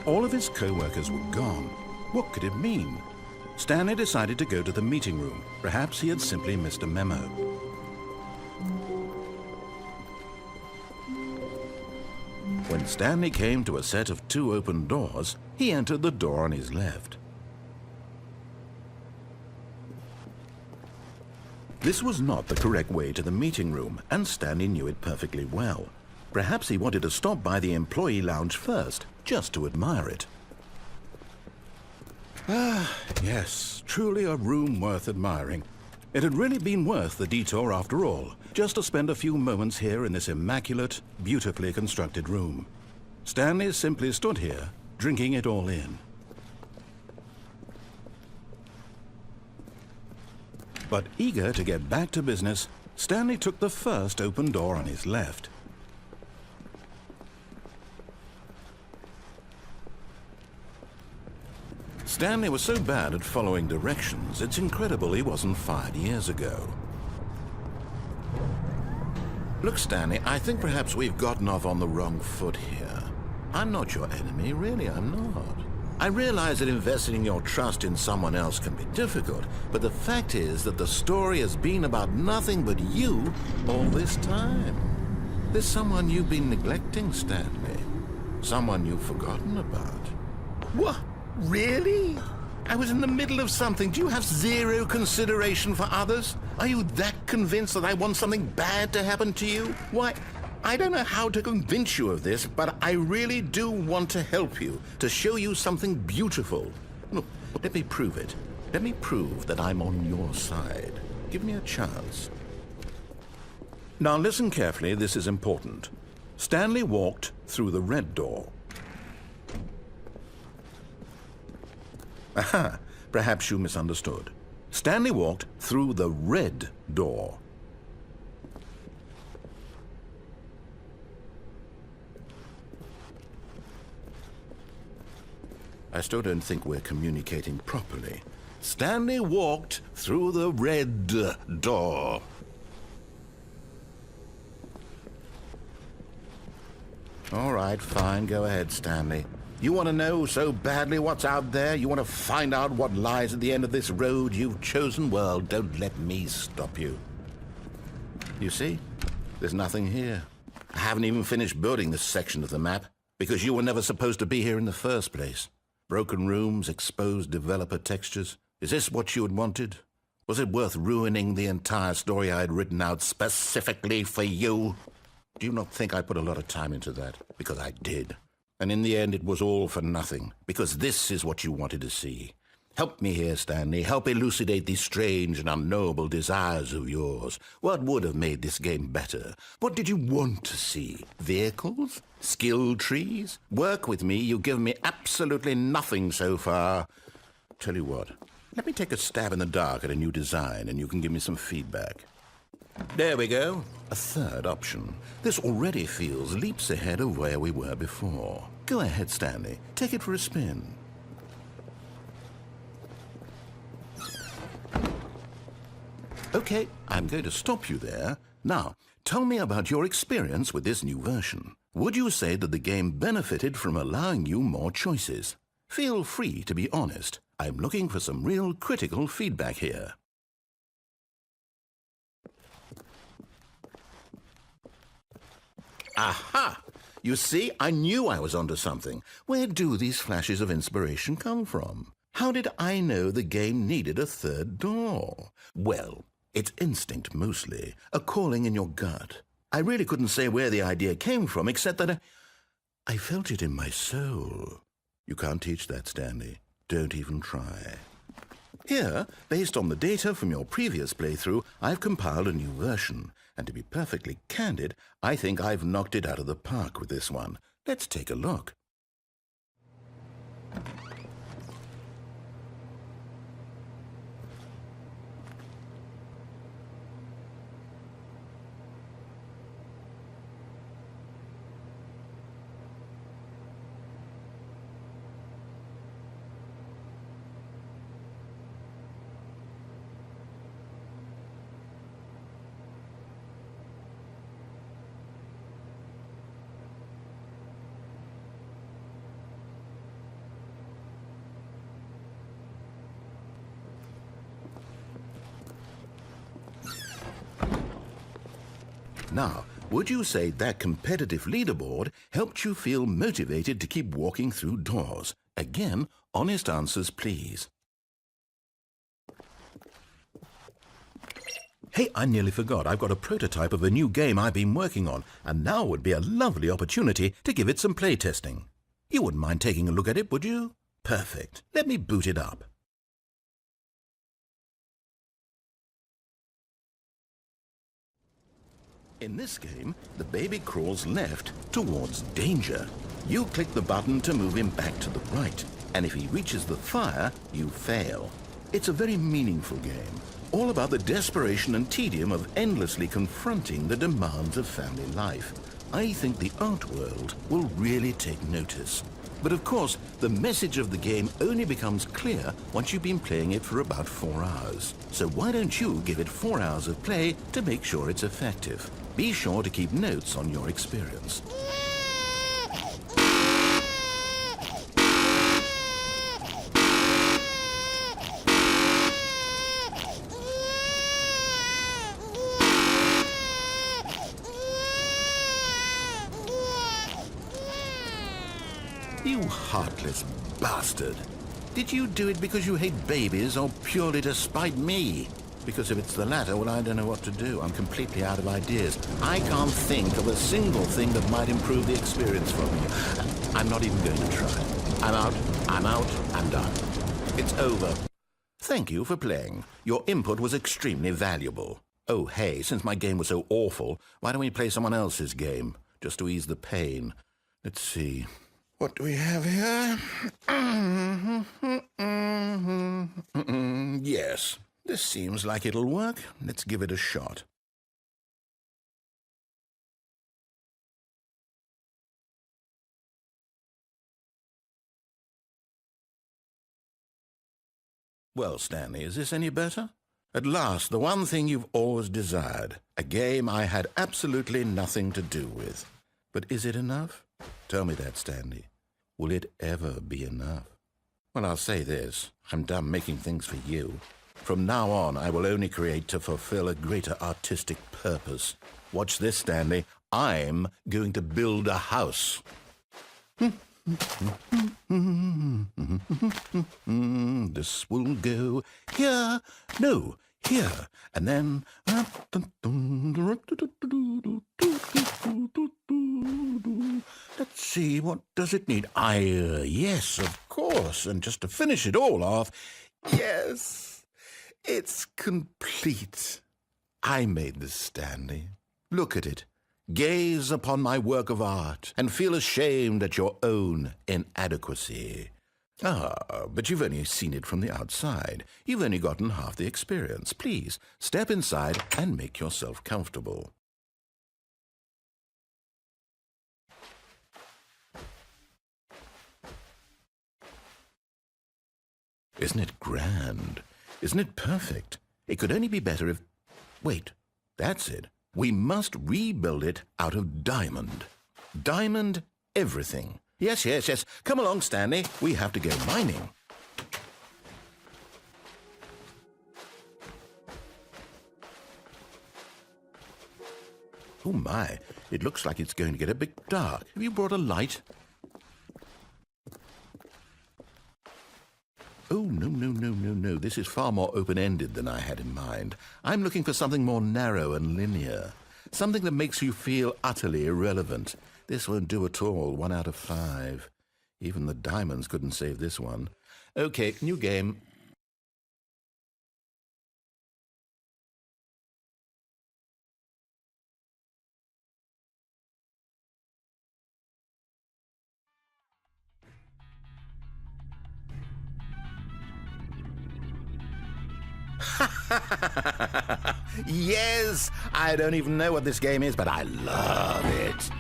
All of his co-workers were gone. What could it mean? Stanley decided to go to the meeting room. Perhaps he had simply missed a memo. When Stanley came to a set of 2 open doors, he entered the door on his left. This was not the correct way to the meeting room, and Stanley knew it perfectly well. Perhaps he wanted to stop by the employee lounge first, just to admire it. Ah, yes, truly a room worth admiring. It had really been worth the detour after all, just to spend a few moments here in this immaculate, beautifully constructed room. Stanley simply stood here, drinking it all in. But eager to get back to business, Stanley took the first open door on his left. Stanley was so bad at following directions, it's incredible he wasn't fired years ago. Look, Stanley, I think perhaps we've gotten off on the wrong foot here. I'm not your enemy, really, I'm not. I realize that investing your trust in someone else can be difficult, but the fact is that the story has been about nothing but you all this time. There's someone you've been neglecting, Stanley. Someone you've forgotten about. What? Really? I was in the middle of something. Do you have zero consideration for others? Are you that convinced that I want something bad to happen to you? Why, I don't know how to convince you of this, but I really do want to help you, to show you something beautiful. Look, let me prove it. Let me prove that I'm on your side. Give me a chance. Now listen carefully, this is important. Stanley walked through the red door. Aha, perhaps you misunderstood. Stanley walked through the red door. I still don't think we're communicating properly. Stanley walked through the red door. All right, fine, go ahead, Stanley. You want to know so badly what's out there? You want to find out what lies at the end of this road you've chosen? Well, don't let me stop you. You see? There's nothing here. I haven't even finished building this section of the map, because you were never supposed to be here in the first place. Broken rooms, exposed developer textures. Is this what you had wanted? Was it worth ruining the entire story I had written out specifically for you? Do you not think I put a lot of time into that? Because I did. And in the end, it was all for nothing, because this is what you wanted to see. Help me here, Stanley. Help elucidate these strange and unknowable desires of yours. What would have made this game better? What did you want to see? Vehicles? Skill trees? Work with me. You've given me absolutely nothing so far. Tell you what, let me take a stab in the dark at a new design, and you can give me some feedback. There we go. A third option. This already feels leaps ahead of where we were before. Go ahead, Stanley. Take it for a spin. Okay, I'm going to stop you there. Now, tell me about your experience with this new version. Would you say that the game benefited from allowing you more choices? Feel free to be honest. I'm looking for some real critical feedback here. Aha! You see, I knew I was onto something. Where do these flashes of inspiration come from? How did I know the game needed a third door? Well, it's instinct mostly, a calling in your gut. I really couldn't say where the idea came from, except that I felt it in my soul. You can't teach that, Stanley. Don't even try. Here, based on the data from your previous playthrough, I've compiled a new version. And to be perfectly candid, I think I've knocked it out of the park with this one. Let's take a look. Now, would you say that competitive leaderboard helped you feel motivated to keep walking through doors? Again, honest answers, please. Hey, I nearly forgot. I've got a prototype of a new game I've been working on, and now would be a lovely opportunity to give it some playtesting. You wouldn't mind taking a look at it, would you? Perfect. Let me boot it up. In this game, the baby crawls left towards danger. You click the button to move him back to the right, and if he reaches the fire, you fail. It's a very meaningful game, all about the desperation and tedium of endlessly confronting the demands of family life. I think the art world will really take notice. But of course, the message of the game only becomes clear once you've been playing it for about 4 hours. So why don't you give it 4 hours of play to make sure it's effective? Be sure to keep notes on your experience. You heartless bastard. Did you do it because you hate babies or purely to spite me? Because if it's the latter, well, I don't know what to do. I'm completely out of ideas. I can't think of a single thing that might improve the experience for me. I'm not even going to try. I'm out, I'm done. It's over. Thank you for playing. Your input was extremely valuable. Oh, hey, since my game was so awful, why don't we play someone else's game, just to ease the pain? Let's see. What do we have here? Yes, this seems like it'll work. Let's give it a shot. Well, Stanley, is this any better? At last, the one thing you've always desired. A game I had absolutely nothing to do with. But is it enough? Tell me that, Stanley. Will it ever be enough? Well, I'll say this. I'm done making things for you. From now on, I will only create to fulfill a greater artistic purpose. Watch this, Stanley. I'm going to build a house. This will go here. No, here. And then... Let's see, what does it need? Yes, of course. And just to finish it all off, yes, it's complete. I made this, Stanley. Look at it. Gaze upon my work of art and feel ashamed at your own inadequacy. Ah, but you've only seen it from the outside. You've only gotten half the experience. Please, step inside and make yourself comfortable. Isn't it grand? Isn't it perfect? It could only be better if... Wait, that's it. We must rebuild it out of diamond. Diamond everything. Yes. Come along, Stanley. We have to go mining. Oh, my. It looks like it's going to get a bit dark. Have you brought a light? Oh, no. This is far more open-ended than I had in mind. I'm looking for something more narrow and linear. Something that makes you feel utterly irrelevant. This won't do at all. 1 out of 5. Even the diamonds couldn't save this one. Okay, new game. Yes! I don't even know what this game is, but I love it.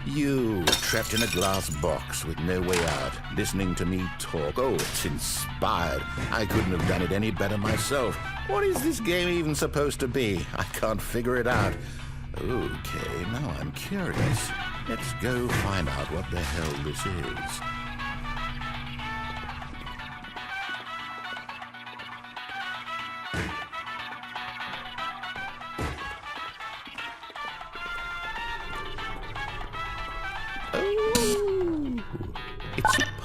You, trapped in a glass box with no way out, listening to me talk. Oh, it's inspired. I couldn't have done it any better myself. What is this game even supposed to be? I can't figure it out. Okay, now I'm curious. Let's go find out what the hell this is.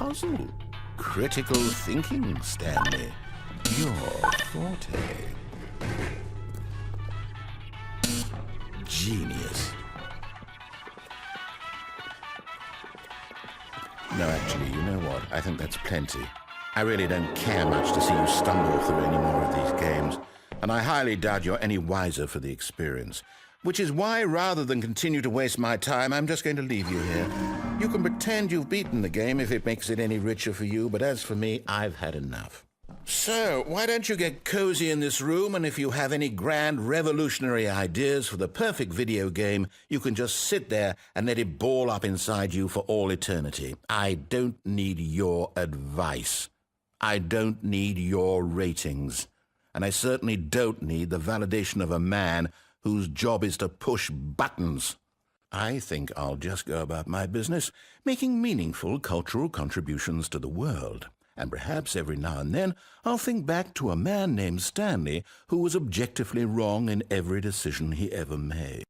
puzzle. Critical thinking, Stanley. Your forte. Genius. No, actually, you know what? I think that's plenty. I really don't care much to see you stumble through any more of these games, and I highly doubt you're any wiser for the experience. Which is why, rather than continue to waste my time, I'm just going to leave you here. You can pretend you've beaten the game if it makes it any richer for you, but as for me, I've had enough. So, why don't you get cozy in this room, and if you have any grand revolutionary ideas for the perfect video game, you can just sit there and let it ball up inside you for all eternity. I don't need your advice. I don't need your ratings. And I certainly don't need the validation of a man whose job is to push buttons. I think I'll just go about my business, making meaningful cultural contributions to the world. And perhaps every now and then I'll think back to a man named Stanley who was objectively wrong in every decision he ever made.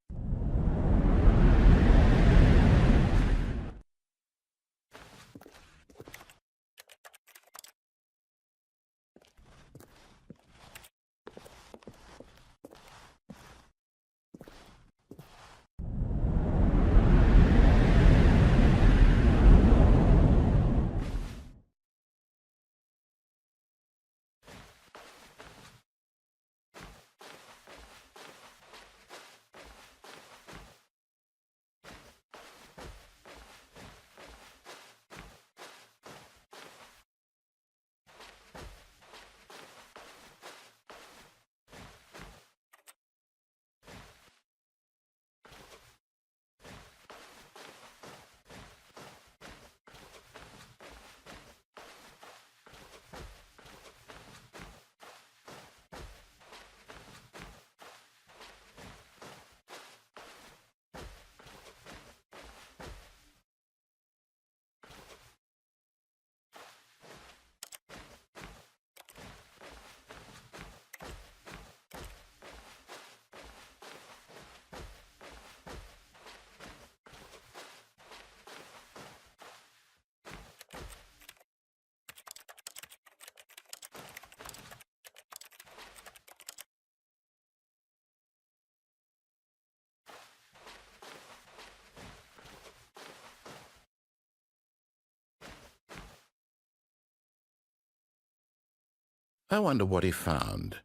I wonder what he found.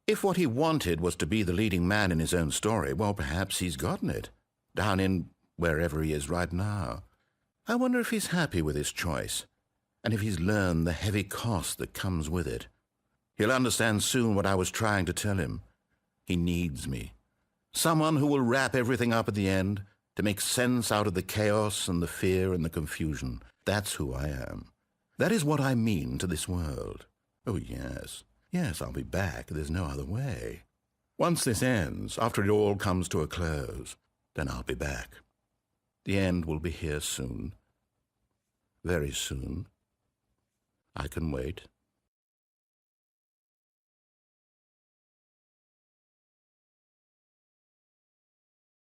If what he wanted was to be the leading man in his own story, well, perhaps he's gotten it, down in wherever he is right now. I wonder if he's happy with his choice, and if he's learned the heavy cost that comes with it. He'll understand soon what I was trying to tell him. He needs me. Someone who will wrap everything up at the end, to make sense out of the chaos and the fear and the confusion. That's who I am. That is what I mean to this world. Oh, yes. Yes, I'll be back. There's no other way. Once this ends, after it all comes to a close, then I'll be back. The end will be here soon. Very soon. I can wait.